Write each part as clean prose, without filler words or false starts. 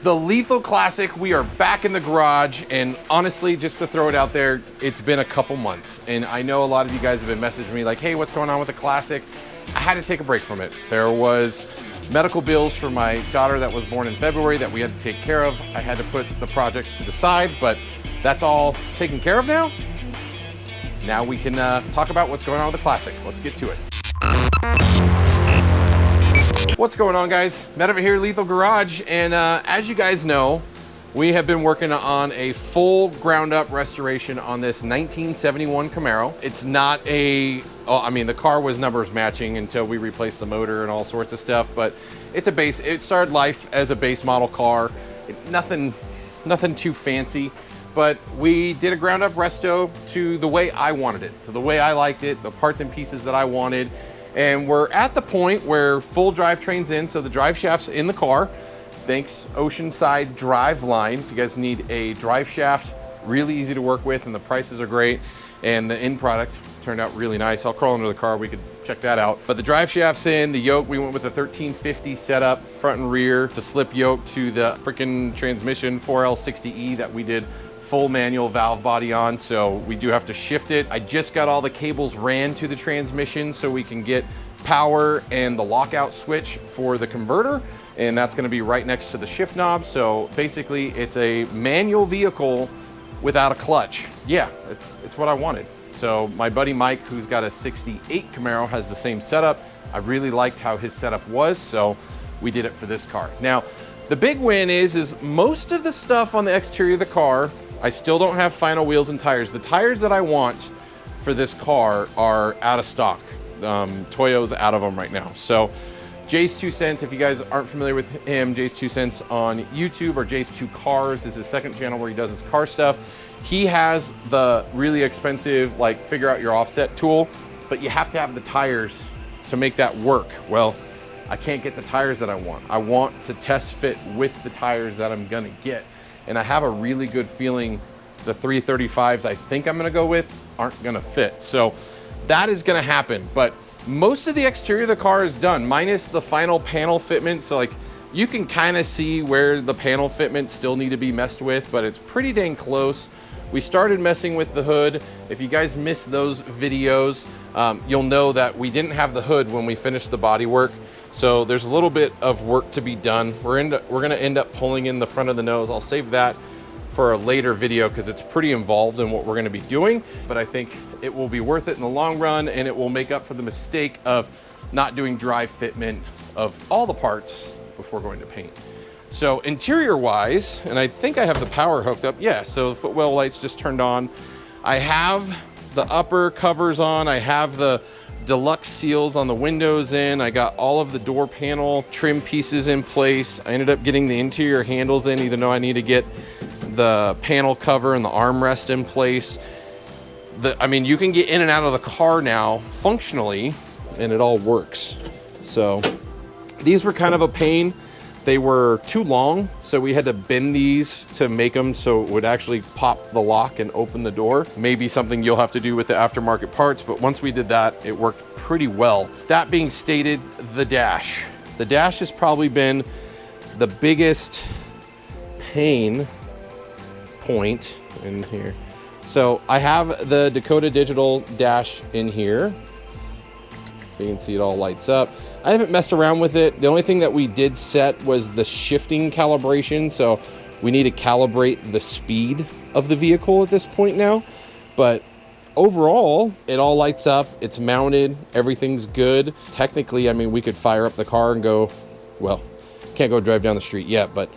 The Lethal Classic, we are back in the garage, and honestly, just to throw it out there, it's been a couple months, and I know a lot of you guys have been messaging me like, hey, what's going on with the Classic? I had to take a break from it. There was medical bills for my daughter that was born in February that we had to take care of. I had to put the projects to the side, but that's all taken care of now. Now we can talk about what's going on with the Classic. Let's get to it. What's going on, guys? Matt over here, Lethal Garage, and as you guys know, we have been working on a full ground-up restoration on this 1971 Camaro. It's not a, I mean, the car was numbers matching until we replaced the motor and all sorts of stuff, but it's a base. It started life as a base model car. Nothing too fancy, but we did a ground-up resto to the way I wanted it, to the way I liked it, the parts and pieces that I wanted. And we're at the point where full drivetrain's in, so the drive shaft's in the car. Thanks Oceanside Drive Line. If you guys need a drive shaft, really easy to work with, and the prices are great. And the end product turned out really nice. I'll crawl under the car, we could check that out. But the drive shaft's in, the yoke, we went with a 1350 setup, front and rear. It's a slip yoke to the freaking transmission 4L60E that we did full manual valve body on, so we do have to shift it. I just got all the cables ran to the transmission so we can get power and the lockout switch for the converter, and that's going to be right next to the shift knob. So basically it's a manual vehicle without a clutch. Yeah, it's what I wanted. So my buddy Mike, who's got a 68 Camaro, has the same setup. I really liked how his setup was, so we did it for this car. Now the big win is most of the stuff on the exterior of the car, I still don't have final wheels and tires. The tires that I want for this car are out of stock. Toyo's out of them right now. So Jay's 2 Cents, if you guys aren't familiar with him, Jay's 2 Cents on YouTube, or Jay's 2 Cars is his second channel where he does his car stuff. He has the really expensive, like, figure out your offset tool, but you have to have the tires to make that work. Well, I can't get the tires that I want. I want to test fit with the tires that I'm gonna get. And I have a really good feeling the 335s I think I'm gonna go with aren't gonna fit. So that is gonna happen. But most of the exterior of the car is done, minus the final panel fitment. So like, you can kind of see where the panel fitment still need to be messed with, but it's pretty dang close. We started messing with the hood. If you guys missed those videos, you'll know that we didn't have the hood when we finished the body work. So there's a little bit of work to be done. We're gonna end up pulling in the front of the nose. I'll save that for a later video because it's pretty involved in what we're gonna be doing, but I think it will be worth it in the long run, and it will make up for the mistake of not doing dry fitment of all the parts before going to paint. So interior wise, and I think I have the power hooked up. Yeah, so the footwell lights just turned on. I have the upper covers on. I have the deluxe seals on the windows in. I got all of the door panel trim pieces in place. I ended up getting the interior handles in, even though I need to get the panel cover and the armrest in place. I mean, you can get in and out of the car now functionally, and it all works. So these were kind of a pain. They were too long, so we had to bend these to make them so it would actually pop the lock and open the door. Maybe something you'll have to do with the aftermarket parts, but once we did that, it worked pretty well. That being stated, the dash. The dash has probably been the biggest pain point in here. So I have the Dakota Digital dash in here. So you can see it all lights up. I haven't messed around with it. The only thing that we did set was the shifting calibration. So we need to calibrate the speed of the vehicle at this point now. But overall, it all lights up. It's mounted. Everything's good. Technically, I mean, we could fire up the car and go, well, can't go drive down the street yet, but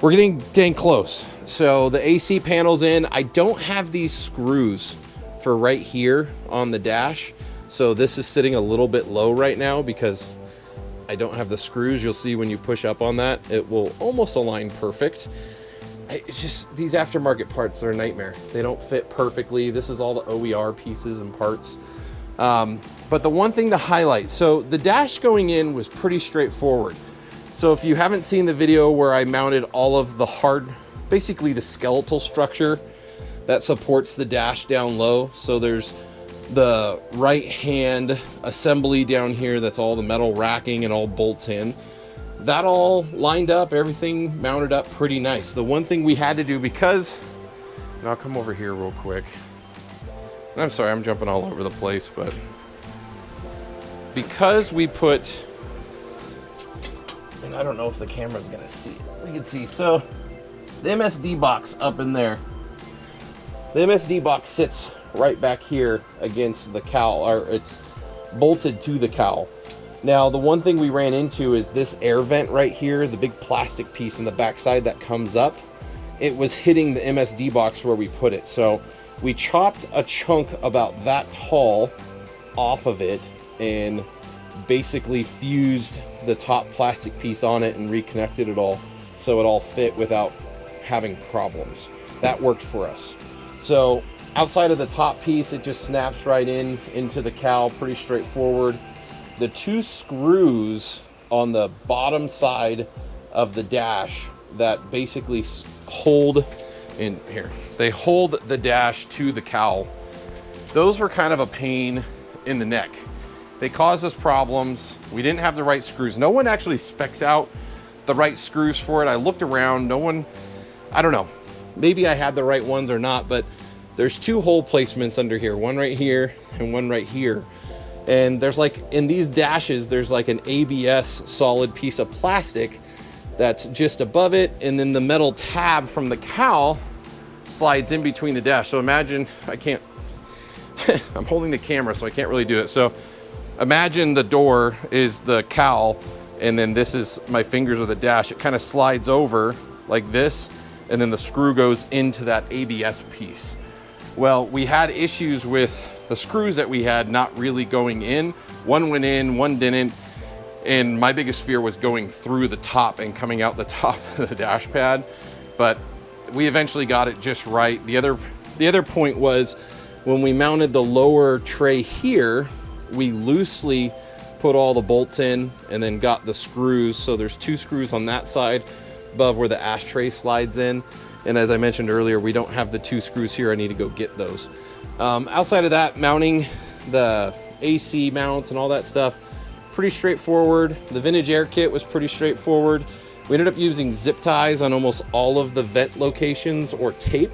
we're getting dang close. So the AC panel's in. I don't have these screws for right here on the dash. So this is sitting a little bit low right now because I don't have the screws. You'll see when you push up on that, it will almost align perfect. It's just, these aftermarket parts are a nightmare. They don't fit perfectly. This is all the OER pieces and parts. But the one thing to highlight, so the dash going in was pretty straightforward. So if you haven't seen the video where I mounted all of the basically the skeletal structure that supports the dash down low. So there's the right hand assembly down here that's all the metal racking and all bolts in. that all lined up, everything mounted up pretty nice. The one thing we had to do, because, and I'll come over here real quick. And I'm sorry, I'm jumping all over the place, but because we put, and I don't know if the camera's gonna see it. We can see, so the MSD box up in there. The MSD box sits right back here against the cowl, or it's bolted to the cowl. Now, the one thing we ran into is this air vent right here, the big plastic piece in the backside that comes up. It was hitting the MSD box where we put it. So we chopped a chunk about that tall off of it and basically fused the top plastic piece on it and reconnected it all so it all fit without having problems. That worked for us. So outside of the top piece, it just snaps right into the cowl, pretty straightforward. The two screws on the bottom side of the dash that basically hold in here, they hold the dash to the cowl. Those were kind of a pain in the neck. They caused us problems. We didn't have the right screws. No one actually specs out the right screws for it. I looked around, no one, I don't know, maybe I had the right ones or not, but there's two hole placements under here, one right here and one right here. And there's like, in these dashes, there's like an ABS solid piece of plastic that's just above it, and then the metal tab from the cowl slides in between the dash. So imagine, I can't, I'm holding the camera so I can't really do it. So imagine the door is the cowl, and then this is my fingers or the dash. It kind of slides over like this, and then the screw goes into that ABS piece. Well, we had issues with the screws that we had not really going in. One went in, one didn't. And my biggest fear was going through the top and coming out the top of the dash pad. But we eventually got it just right. The other point was when we mounted the lower tray here, we loosely put all the bolts in and then got the screws. So there's two screws on that side above where the ashtray slides in. And as I mentioned earlier, we don't have the two screws here. I need to go get those. Outside of that, mounting the AC mounts and all that stuff, pretty straightforward. The vintage air kit was pretty straightforward. We ended up using zip ties on almost all of the vent locations, or tape,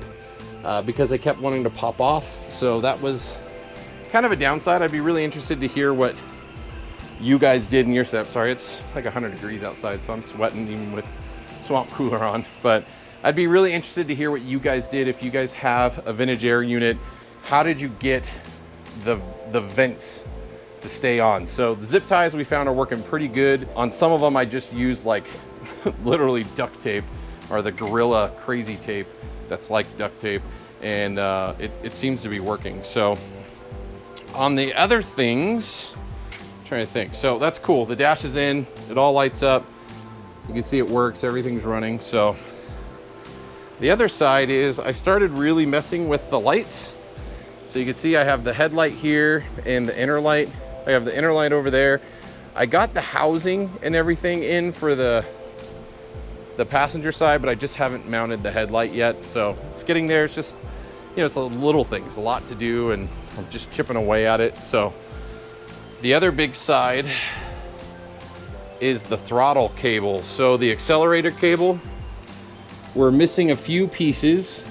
because they kept wanting to pop off. So that was kind of a downside. I'd be really interested to hear what you guys did in your setup. Sorry, it's like 100 degrees outside, so I'm sweating even with swamp cooler on. But I'd be really interested to hear what you guys did. If you guys have a vintage air unit, how did you get the vents to stay on? So the zip ties we found are working pretty good. On some of them, I just used like literally duct tape, or the Gorilla crazy tape that's like duct tape, and it seems to be working. So on the other things, I'm trying to think. So that's cool. The dash is in, it all lights up. You can see it works, everything's running. So the other side is I started really messing with the lights. So you can see I have the headlight here and the inner light. I have the inner light over there. I got the housing and everything in for the passenger side, but I just haven't mounted the headlight yet. So it's getting there. It's just, you know, it's a little things, a lot to do, and I'm just chipping away at it. So the other big side is the throttle cable. So the accelerator cable, we're missing a few pieces.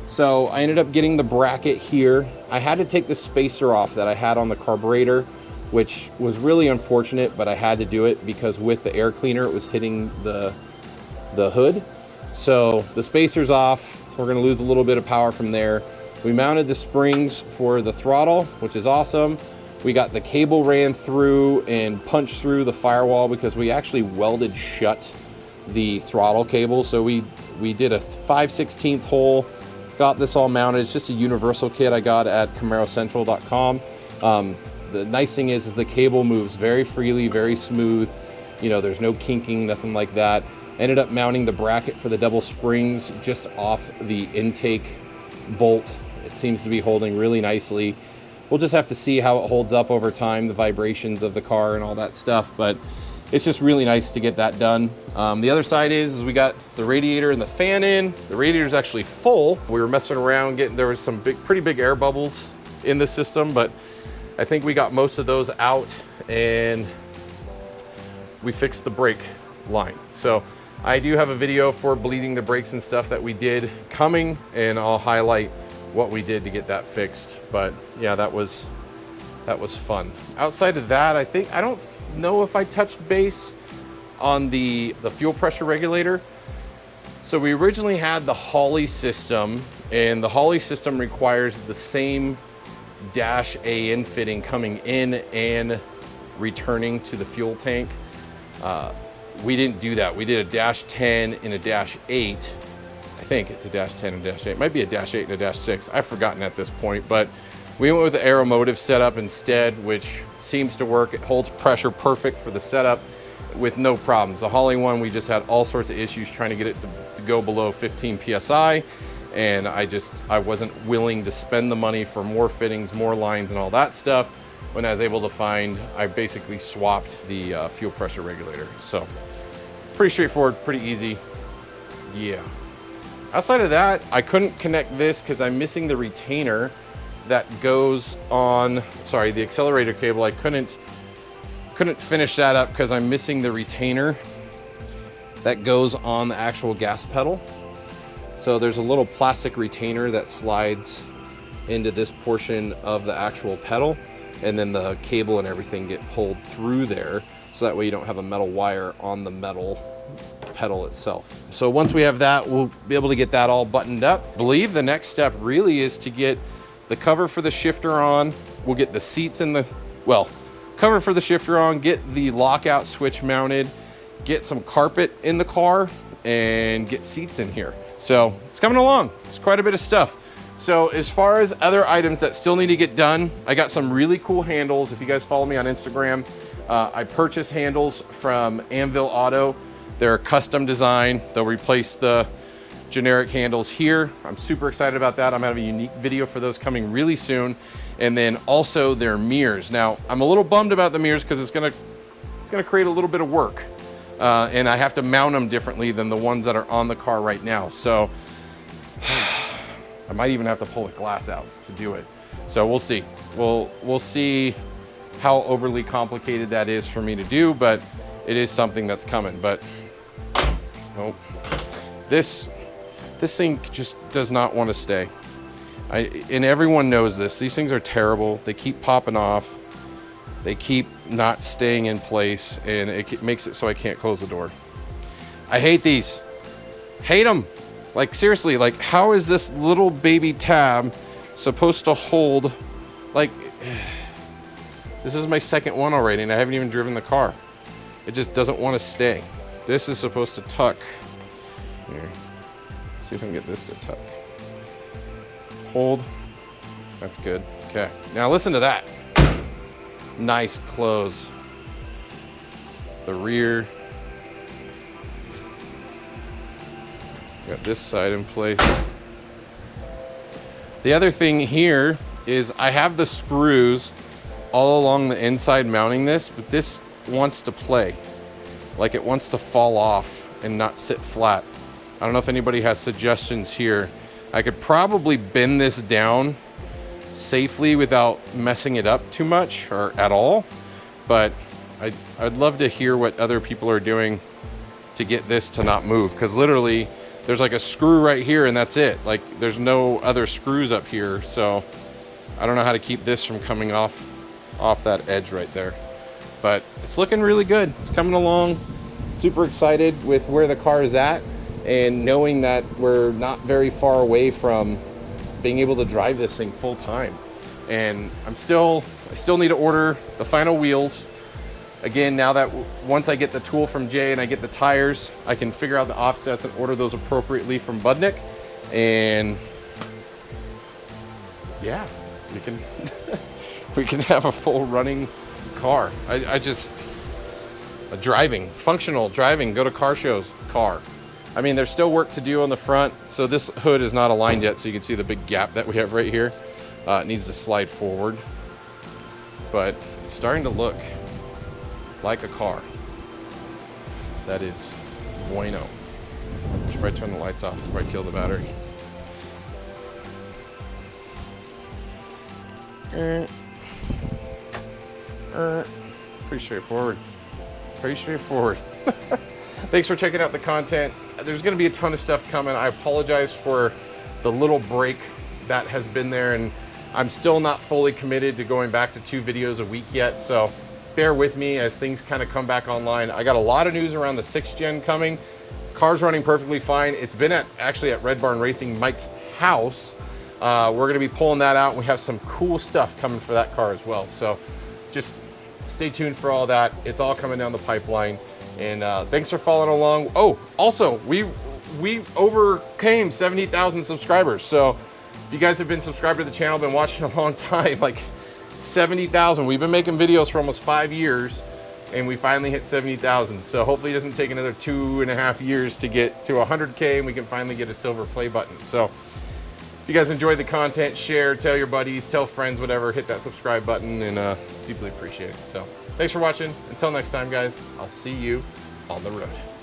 So I ended up getting the bracket here. I had to take the spacer off that I had on the carburetor, which was really unfortunate, but I had to do it because with the air cleaner, it was hitting the hood. So the spacer's off. So we're gonna lose a little bit of power from there. We mounted the springs for the throttle, which is awesome. We got the cable ran through and punched through the firewall because we actually welded shut the throttle cable. So we did a 5/16 hole, got this all mounted. It's just a universal kit I got at CamaroCentral.com. The nice thing is the cable moves very freely, very smooth. You know, there's no kinking, nothing like that. Ended up mounting the bracket for the double springs just off the intake bolt. It seems to be holding really nicely. We'll just have to see how it holds up over time, the vibrations of the car and all that stuff, but it's just really nice to get that done. The other side is we got the radiator and the fan in. The radiator is actually full. We were messing around there was some pretty big air bubbles in the system, but I think we got most of those out, and we fixed the brake line. So I do have a video for bleeding the brakes and stuff that we did coming, and I'll highlight what we did to get that fixed. But yeah, that was fun. Outside of that, I don't know if I touched base on the fuel pressure regulator. So we originally had the Holley system, and the Holley system requires the same dash AN fitting coming in and returning to the fuel tank. We didn't do that. We did a dash 10 and a dash 8. I think it's a dash 10 and a dash 8. It might be a dash 8 and a dash 6. I've forgotten at this point, but we went with the Aeromotive setup instead, which seems to work. It holds pressure perfect for the setup with no problems. The Holley one, we just had all sorts of issues trying to get it to go below 15 PSI. And I wasn't willing to spend the money for more fittings, more lines and all that stuff. When I was able to find, I basically swapped the fuel pressure regulator. So pretty straightforward, pretty easy. Yeah. Outside of that, I couldn't connect this because I'm missing the retainer that goes on, sorry, the accelerator cable. I couldn't finish that up because I'm missing the retainer that goes on the actual gas pedal. So there's a little plastic retainer that slides into this portion of the actual pedal, and then the cable and everything get pulled through there, so that way you don't have a metal wire on the metal pedal itself. So once we have that, we'll be able to get that all buttoned up. I believe the next step really is to get the cover for the shifter on. We'll get the seats in the, well, cover for the shifter on, get the lockout switch mounted, get some carpet in the car, and get seats in here. So it's coming along. It's quite a bit of stuff. So as far as other items that still need to get done, I got some really cool handles. If you guys follow me on Instagram, I purchased handles from Anvil Auto. They're custom design. They'll replace the generic handles here. I'm super excited about that. I'm gonna have a unique video for those coming really soon. And then also their mirrors. Now, I'm a little bummed about the mirrors because it's gonna create a little bit of work. And I have to mount them differently than the ones that are on the car right now. So I might even have to pull the glass out to do it. So we'll see. We'll see how overly complicated that is for me to do, but it is something that's coming. But oh, this thing just does not want to stay. And everyone knows this. These things are terrible. They keep popping off. They keep not staying in place, and it makes it so I can't close the door. I hate these. Hate them. Like, seriously, like, how is this little baby tab supposed to hold, like, this is my second one already, and I haven't even driven the car. It just doesn't want to stay. This is supposed to tuck. Here, let's see if I can get this to tuck. Hold. That's good. Okay, now listen to that. Nice close. The rear. Got this side in place. The other thing here is I have the screws all along the inside mounting this, but this wants to play. Like, it wants to fall off and not sit flat. I don't know if anybody has suggestions here. I could probably bend this down safely without messing it up too much or at all, but I'd love to hear what other people are doing to get this to not move, because literally there's like a screw right here and that's it. Like, there's no other screws up here, so I don't know how to keep this from coming off that edge right there. But it's looking really good. It's coming along. Super excited with where the car is at, and knowing that we're not very far away from being able to drive this thing full time. And I still need to order the final wheels. Again, now that once I get the tool from Jay and I get the tires, I can figure out the offsets and order those appropriately from Budnick. And yeah, we can have a full running car. Functional driving, go to car shows, car. I mean, there's still work to do on the front. So this hood is not aligned yet, so you can see the big gap that we have right here. It needs to slide forward, but it's starting to look like a car. That is bueno. Should probably turn the lights off before I kill the battery. Pretty straightforward. Pretty straightforward. Thanks for checking out the content. There's going to be a ton of stuff coming. I apologize for the little break that has been there, and I'm still not fully committed to going back to 2 videos a week yet, so bear with me as things kind of come back online. I got a lot of news around the 6th gen coming. Car's running perfectly fine. It's been actually at Red Barn Racing, Mike's house. We're going to be pulling that out. We have some cool stuff coming for that car as well, so just stay tuned for all that. It's all coming down the pipeline, and thanks for following along. Oh, also, we overcame 70,000 subscribers, so if you guys have been subscribed to the channel, been watching a long time, like 70,000. We've been making videos for almost 5 years, and we finally hit 70,000. So hopefully it doesn't take another 2.5 years to get to 100K, and we can finally get a silver play button. So if you guys enjoyed the content, share, tell your buddies, tell friends, whatever, hit that subscribe button, and deeply appreciate it. So thanks for watching. Until next time, guys, I'll see you on the road.